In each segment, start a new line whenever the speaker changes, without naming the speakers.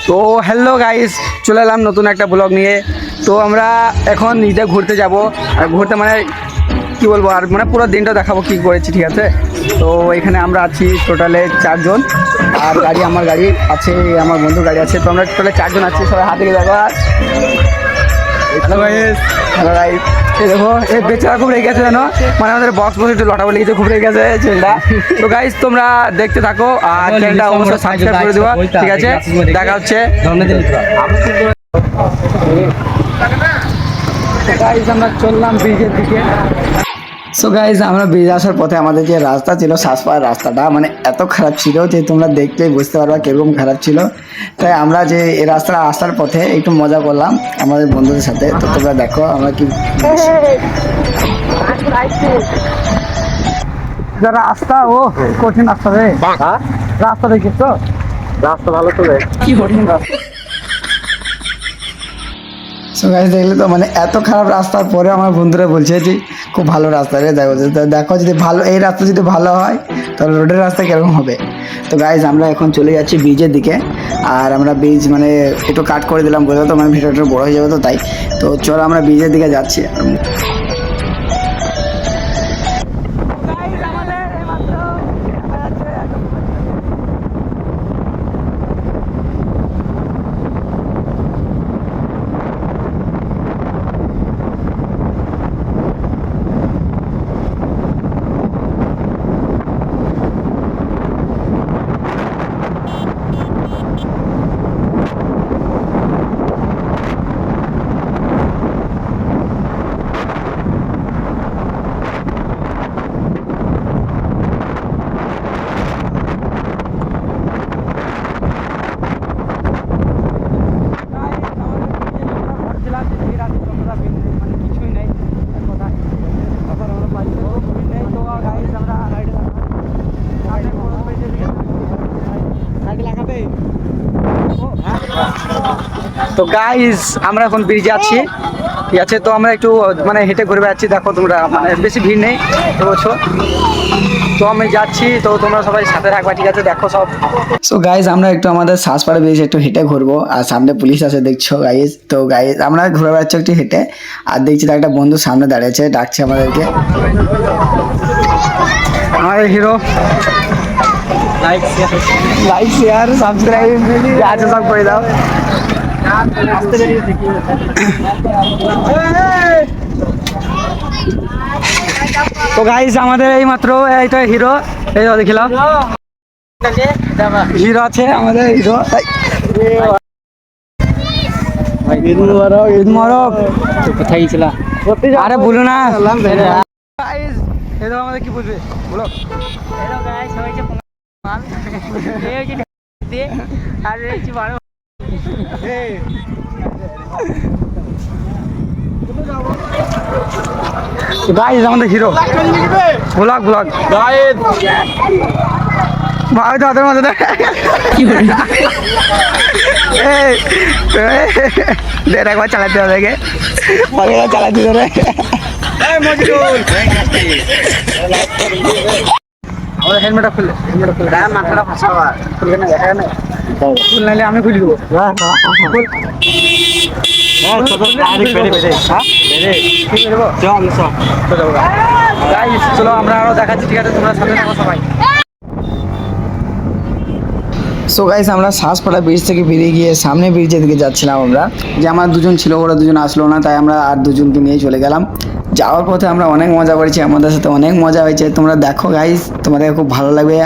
তো hello guys, চলে এলাম নতুন একটা ব্লগ নিয়ে। তো আমরা এখন নিজে ঘুরতে যাব, আর ঘুরতে মানে কি বলবো, আর মানে পুরো দিনটা দেখাবো কি করেছি, ঠিক আছে। তো এখানে আমরা আছি টোটালে 4 জন, আর গাড়ি আমার গাড়ি আছে, আমার বন্ধুর গাড়ি আছে। তো আমরা টোটালে 4 জন আছি, সবাই হাতে গিয়ে দেখো। হ্যালো গাইস, হ্যালো গাইস, এই দেখো এই বেচারা খুব রেগে গেছে জানো, মানে আমাদের বক্স বসে একটু লটা বলে গেছে, খুব রেগে গেছে ছেলেটা। তো গাইস তোমরা দেখতে থাকো আর চ্যানেলটা অবশ্যই সাবস্ক্রাইব করে দেবো, ঠিক আছে। দেখা হচ্ছে। গাইস আমরা চললাম ব্রিজের দিকে। সো গাইজ আমরা ব্রিজ আসার পথে আমাদের যে রাস্তা ছিল, শ্বাসপাড়ার রাস্তাটা মানে এত খারাপ ছিল যে তোমরা দেখলেই বুঝতে পারবা কিরকম খারাপ ছিল। তাই আমরা যে এই রাস্তাটা আসার পথে একটু মজা করলাম আমাদের বন্ধুদের সাথে। তো তোমরা দেখো আমরা কি রাস্তা, ও কঠিন রাস্তা রে, রাস্তা দেখিস তো, রাস্তা ভালো চলে, কি কঠিন রাস্তা। সো গাইস দেখলে তো, মানে এত খারাপ রাস্তার পরে আমার বন্ধুরা বলছে যে খুব ভালো রাস্তা রে। দেখো দেখো যদি ভালো এই রাস্তা যদি ভালো হয় তাহলে রোডের রাস্তা কিরকম হবে। তো গাইস আমরা এখন চলে যাচ্ছি ব্রিজের দিকে, আর আমরা ব্রিজ মানে একটু কাট করে দিলাম বলে, তো মানে ভিডিওটা বড় হয়ে যাবে তো তাই। তো চলো আমরা ব্রিজের দিকে যাচ্ছি। তো গাইস আমরা এখন ব্রিজে আছি, ঠিক আছে। তো আমরা একটু মানে হেঁটে ঘুরে বেড়াচ্ছি, দেখো তোমরা, মানে বেশি ভিড় নেই তো বলছো। তো আমি যাচ্ছি, তো তোমরা সবাই সাথে রাখবা, ঠিক আছে। দেখো সব। সো গাইস আমরা একটু আমাদের শ্বাসপাড়া ব্রিজে একটু হেঁটে ঘুরবো, আর সামনে পুলিশ আছে দেখছো গাইস। তো গাইস আমরা ঘুরে বেড়াচ্ছি একটু হেঁটে, আর দেখছি একটা বন্ধু সামনে দাঁড়িয়েছে, ডাকছে আমাদেরকে। আমাদের হিরো লাইক শেয়ার সাবস্ক্রাইব যা আছে সব করে দাও। তো গাইস আমাদের এই মাত্র এইটা হিরো, এই দেখিলাম হিরো আছে আমাদের হিরো। ঈদ মোবারক। কোথায় গেছিলা? আরে বলো না গাইস, এটা আমাদের কি বলবে বলো। হ্যালো গাইস, সবাই যে মাল এই যে দে আর এই যে বড় গাইস আমাদের হিরো ব্লগ গাইস ভাই তাদের মধ্যে কি বলি একবার চালাতে হবে, চালাতে হবে। আমাদের হেলমেটটা খুললে, মাথাটা ফাঁসাবা খুলবে না, দেখা না খুল নাইলে আমি খুলে দেবো। চলো আমরা আরো দেখাচ্ছি, ঠিক আছে, তোমরা সামনে থাকো সবাই। সো গাইস আমরা শ্বাসপাড়া ব্রিজ থেকে বেরিয়ে গিয়ে সামনে ব্রিজের দিকে যাচ্ছিলাম আমরা। যে আমার দুজন ছিল, ওরা দুজন আসলো না, তাই আমরা আর দুজনকে নিয়ে চলে গেলাম। যাওয়ার পথে আমরা অনেক মজা করেছি, আমাদের সাথে অনেক মজা হয়েছে। তোমরা দেখো গাইস, তোমাদের খুব ভালো লাগবে।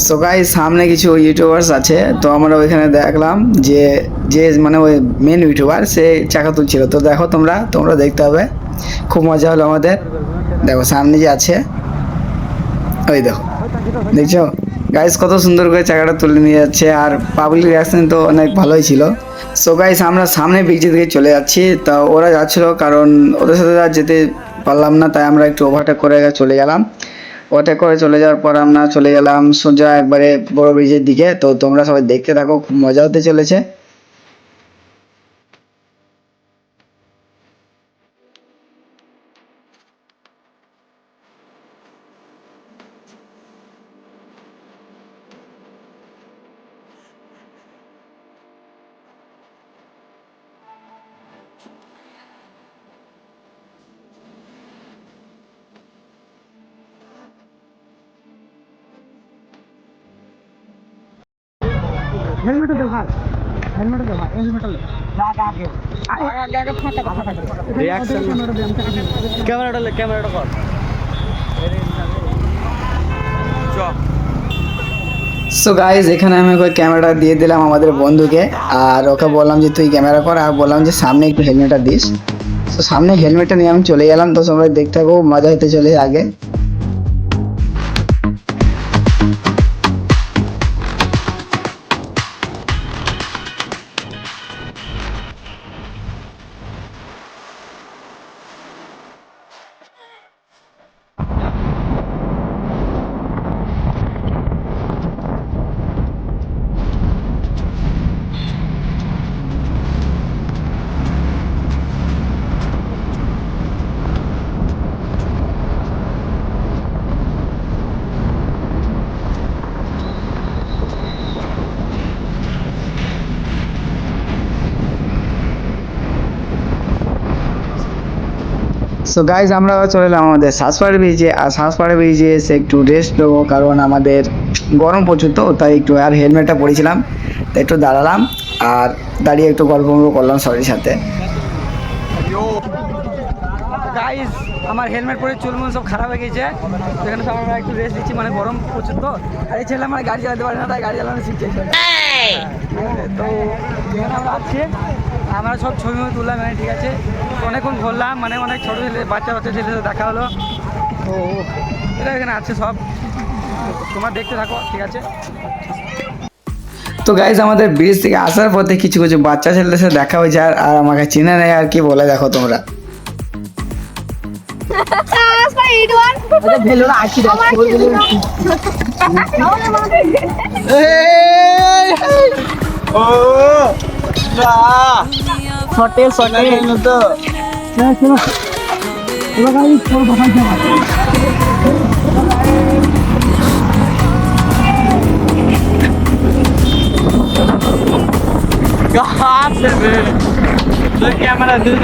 সো গাইস সামনে কিছু ইউটিউবার্স আছে, তো আমরা ওইখানে দেখলাম যে যে মানে ওই মেন ইউটিউবার সে চাকা তুলছিল। তো দেখো তোমরা দেখতে হবে, খুব মজা হলো আমাদের। দেখো সামনে যে আছে, ওই দেখো, দেখছো গাইস কত সুন্দর করে চাকাটা তুলে নিয়ে যাচ্ছে, আর পাবলিক রিয়াকশন তো অনেক ভালোই ছিল। সো গাইস আমরা সামনে ব্রিজের দিকে চলে যাচ্ছি। তা ওরা যাচ্ছিল, কারণ ওদের সাথে আর যেতে পারলাম না, তাই আমরা একটু ওভারটেক করে চলে গেলাম। ওভারটেক করে চলে যাওয়ার পর আমরা চলে গেলাম সোজা একবারে বড় ব্রিজের দিকে। তো তোমরা সবাই দেখতে থাকো, খুব মজা হতে চলেছে। হেলমেটটা দে ভাই, হেলমেটটা দে ভাই, হেলমেটটা লে। ক্যামেরাটা কর। সো গাইজ এখানে আমি ওকে ক্যামেরাটা দিয়ে দিলাম আমাদের বন্ধুকে, আর ওকে বললাম যে তুই ক্যামেরা কর, আর বললাম যে সামনে একটু হেলমেটটা দিস। তো সামনে হেলমেটটা নিয়ে আমি চলে গেলাম। তো সবাই দেখতে থাকো, মজা হতে চলে আগে। সো গাইজ আমরা চলে এলাম আমাদের শ্বাসপাড়ি ব্রিজে, আর শ্বাসপাড়ি ব্রিজে এসে একটু রেস্ট নেবো, কারণ আমাদের গরম প্রচুর, তো তাই একটু আর হেলমেটটা পরেছিলাম, তাই একটু দাঁড়ালাম আর দাঁড়িয়ে একটু গল্প করলাম সবার সাথে। গাইজ আমার হেলমেট পরে চুলমুল সব খারাপ হয়ে গেছে, সেখানে সব আমরা একটু রেস্ট দিচ্ছি, মানে গরম প্রচুর তো। আর এই ছেলে আমার গাড়ি চালাতে পারে না, তাই গাড়ি চালানো শিখছে। তো এখানে আমরা আছি, আমরা সব ছবি তুললাম, মানে ঠিক আছে। অনেকক্ষণ ঘুরলাম, মানে অনেক ছোটো ছেলে বাচ্চা ছেলেদের দেখা হলো। তো এটা এখানে আছে সব, তোমরা দেখতে থাকো, ঠিক আছে। তো গাইজ আমাদের ব্রিজ থেকে আসার পথে কিছু কিছু বাচ্চা ছেলেদের সাথে দেখা হয়েছে, আর আমাকে চিনে নেয় আর কি বলে, দেখো তোমরা। ক্যামেরা দিয়ে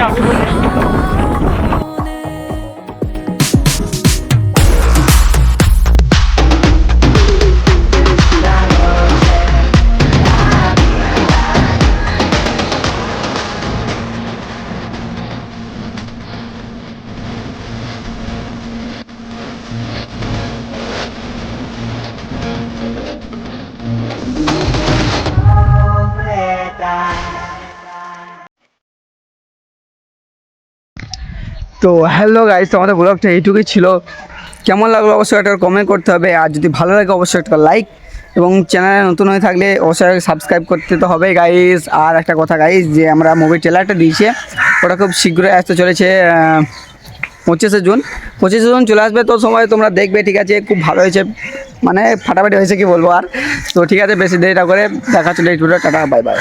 তো হ্যালো গাইস, তোমাদের ব্লগটা এইটুকুই ছিল। কেমন লাগলো অবশ্যই একটা কমেন্ট করতে হবে, আর যদি ভালো লাগে অবশ্যই একটা লাইক, এবং চ্যানেলে নতুন হয়ে থাকলে অবশ্যই সাবস্ক্রাইব করতে তো হবে গাইস। আর একটা কথা গাইস, যে আমরা মুভি ট্রেলারটা দিয়েছে, ওটা খুব শীঘ্রই আসতে চলেছে। 25শে জুন চলে আসবে, তো সময় তোমরা দেখবে, ঠিক আছে। খুব ভালো হয়েছে, মানে ফাটাফাটি হয়েছে, কি বলবো আর। তো ঠিক আছে, বেশি দেরিটা করে দেখা চলে এই ভিডিও, টাটা বাই বাই।